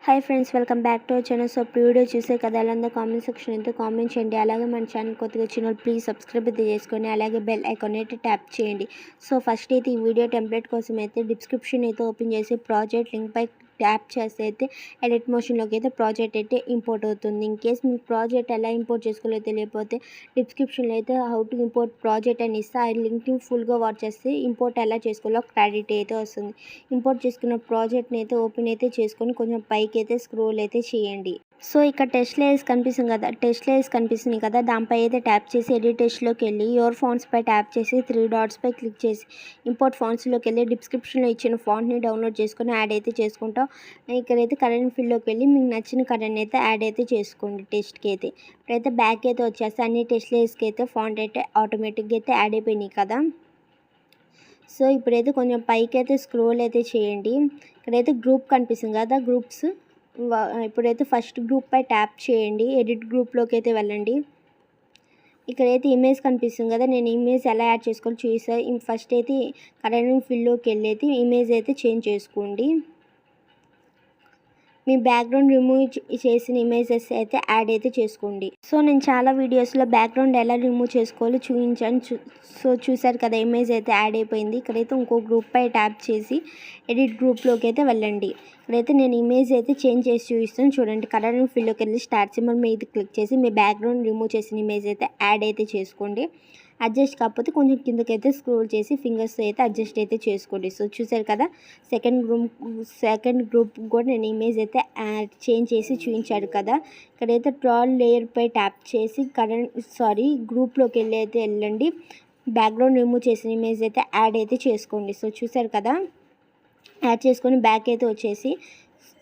Hi friends, welcome back to our channel. So video చూసే కదా అలాగే కామెంట్ సెక్షన్ అయితే కామెంట్ చేయండి. అలాగే మన ఛానల్ కొత్తగా ఛానల్ ప్లీజ్ సబ్స్క్రైబ్ అయితే చేసుకోండి. అలాగే బెల్ ఐకాన్ అయితే ట్యాప్ చేయండి. సో ఫస్ట్ అయితే ఈ వీడియో టెంప్లెట్ కోసం అయితే డిస్క్రిప్షన్ అయితే ఓపెన్ చేసి ప్రాజెక్ట్ లింక్ పై ట్యాప్ చేస్తే అయితే ఎడిట్ మోషన్లోకి అయితే ప్రాజెక్ట్ అయితే ఇంపోర్ట్ అవుతుంది. ఇన్ కేస్ మీకు ప్రాజెక్ట్ ఎలా ఇంపోర్ట్ చేసుకోవాలో తెలియకపోతే డిస్క్రిప్షన్లో అయితే హౌ టు ఇంపోర్ట్ ప్రాజెక్ట్ అని ఇస్తే ఆ లింక్ని ఫుల్గా వాచ్ చేస్తే ఇంపోర్ట్ ఎలా చేసుకోవాలో క్రెడిట్ అయితే వస్తుంది. ఇంపోర్ట్ చేసుకున్న ప్రాజెక్ట్ని అయితే ఓపెన్ అయితే చేసుకొని కొంచెం పైకి అయితే స్క్రోల్ అయితే చేయండి. సో ఇక్కడ టెస్ట్ లేయర్స్ కనిపిస్తుంది కదా, టెస్ట్ లేయర్స్ కనిపిస్తుంది కదా, దానిపై అయితే ట్యాప్ చేసి ఎడిట్ టెస్ట్లోకి వెళ్ళి యువర్ ఫాంట్స్పై ట్యాప్ చేసి 3 డాట్స్పై క్లిక్ చేసి ఇంపోర్ట్ ఫాంట్స్లోకి వెళ్ళి డిస్క్రిప్షన్లో ఇచ్చిన ఫాంట్ని డౌన్లోడ్ చేసుకొని యాడ్ అయితే చేసుకుంటాం. ఇక్కడైతే కరెంట్ ఫీల్డ్లోకి వెళ్ళి మీకు నచ్చిన కరెంట్ అయితే యాడ్ అయితే చేసుకోండి టెస్ట్కి అయితే. ఇప్పుడైతే బ్యాక్ అయితే వచ్చేస్తే అన్ని టెస్ట్ లేయర్స్కి అయితే ఫాంట్ అయితే ఆటోమేటిక్గా అయితే యాడ్ అయిపోయినాయి కదా. సో ఇప్పుడైతే కొంచెం పైకి అయితే స్క్రోల్ అయితే చేయండి. ఇక్కడైతే గ్రూప్ కనిపిస్తుంది కదా, గ్రూప్స్ ఇప్పుడైతే ఫస్ట్ గ్రూప్ పై ట్యాప్ చేయండి. ఎడిట్ గ్రూప్లోకి అయితే వెళ్ళండి. ఇక్కడైతే ఇమేజ్ కనిపిస్తుంది కదా, నేను ఇమేజ్ ఎలా యాడ్ చేసుకోవాలో చూసాను. ఫస్ట్ అయితే కరెంట్ ఫీల్డ్లోకి వెళ్ళి అయితే ఇమేజ్ అయితే చేంజ్ చేసుకోండి. మీ బ్యాక్గ్రౌండ్ రిమూవ్ చేసిన ఇమేజెస్ అయితే యాడ్ అయితే చేసుకోండి. సో నేను చాలా వీడియోస్లో బ్యాక్గ్రౌండ్ ఎలా రిమూవ్ చేసుకోవాలో చూపించాను. సో చూసారు కదా, ఇమేజ్ అయితే యాడ్ అయిపోయింది. ఇక్కడైతే ఇంకో గ్రూప్ పై ట్యాప్ చేసి ఎడిట్ గ్రూప్లోకి అయితే వెళ్ళండి. ఇక్కడైతే నేను ఇమేజ్ అయితే చేంజ్ చేసి చూపిస్తాను చూడండి. కలర్ ఫీల్డ్లోకి వెళ్ళి స్టార్ట్ సింబల్ మీద క్లిక్ చేసి మీ బ్యాక్గ్రౌండ్ రిమూవ్ చేసిన ఇమేజ్ అయితే యాడ్ అయితే చేసుకోండి. అడ్జస్ట్ కాకపోతే కొంచెం కిందకైతే స్క్రోల్ చేసి ఫింగర్స్ అయితే అడ్జస్ట్ అయితే చేసుకోండి. సో చూసారు కదా, సెకండ్ గ్రూప్ కూడా నేను ఇమేజ్ అయితే చేంజ్ చేసి చూపించాడు కదా. ఇక్కడైతే ట్రాల్ లేయర్ పై ట్యాప్ చేసి గ్రూప్లోకి వెళ్ళి అయితే వెళ్ళండి. బ్యాక్గ్రౌండ్ రిమూవ్ చేసిన ఇమేజ్ అయితే యాడ్ అయితే చేసుకోండి. సో చూసారు కదా, యాడ్ చేసుకొని బ్యాక్ అయితే వచ్చేసి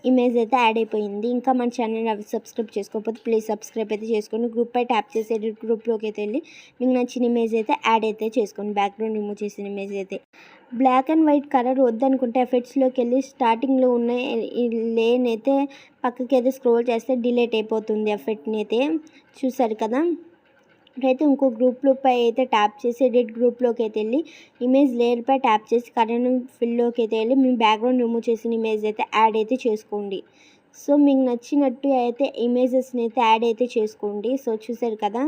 ఇమేజ్ అయితే యాడ్ అయిపోయింది. ఇంకా మన ఛానల్ అవి సబ్స్క్రైబ్ చేసుకోకపోతే ప్లీజ్ సబ్స్క్రైబ్ అయితే చేసుకోండి. గ్రూప్ పై ట్యాప్ చేసి ఎడిట్ గ్రూప్లోకి అయితే వెళ్ళి మీకు నచ్చిన ఇమేజ్ అయితే యాడ్ అయితే చేసుకోండి. బ్యాక్గ్రౌండ్ రిమూవ్ చేసిన ఇమేజ్ అయితే. బ్లాక్ అండ్ వైట్ కలర్ వద్దనుకుంటే ఎఫెక్ట్స్లోకి వెళ్ళి స్టార్టింగ్లో ఉన్న లేన్ అయితే పక్కకి అయితే స్క్రోల్ చేస్తే డిలీట్ అయిపోతుంది ఎఫెక్ట్ని అయితే. చూసారు కదా, ఇప్పుడైతే ఇంకో గ్రూప్లోపై అయితే ట్యాప్ చేసి ఎడిట్ గ్రూప్లోకి అయితే వెళ్ళి ఇమేజ్ లేయర్పై ట్యాప్ చేసి కరెంట్ ఫిల్లోకి అయితే వెళ్ళి మీ బ్యాక్గ్రౌండ్ రిమూవ్ చేసిన ఇమేజ్ అయితే యాడ్ అయితే చేసుకోండి. సో మీకు నచ్చినట్టు అయితే ఇమేజెస్ని అయితే యాడ్ అయితే చేసుకోండి. సో చూసారు కదా,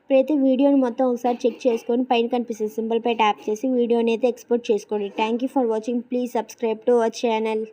ఇప్పుడైతే వీడియోని మొత్తం ఒకసారి చెక్ చేసుకొని పైన కనిపిస్తుంది సింబల్పై ట్యాప్ చేసి వీడియోని అయితే ఎక్స్పోర్ట్ చేసుకోండి. Thank you for watching. Please subscribe to our channel.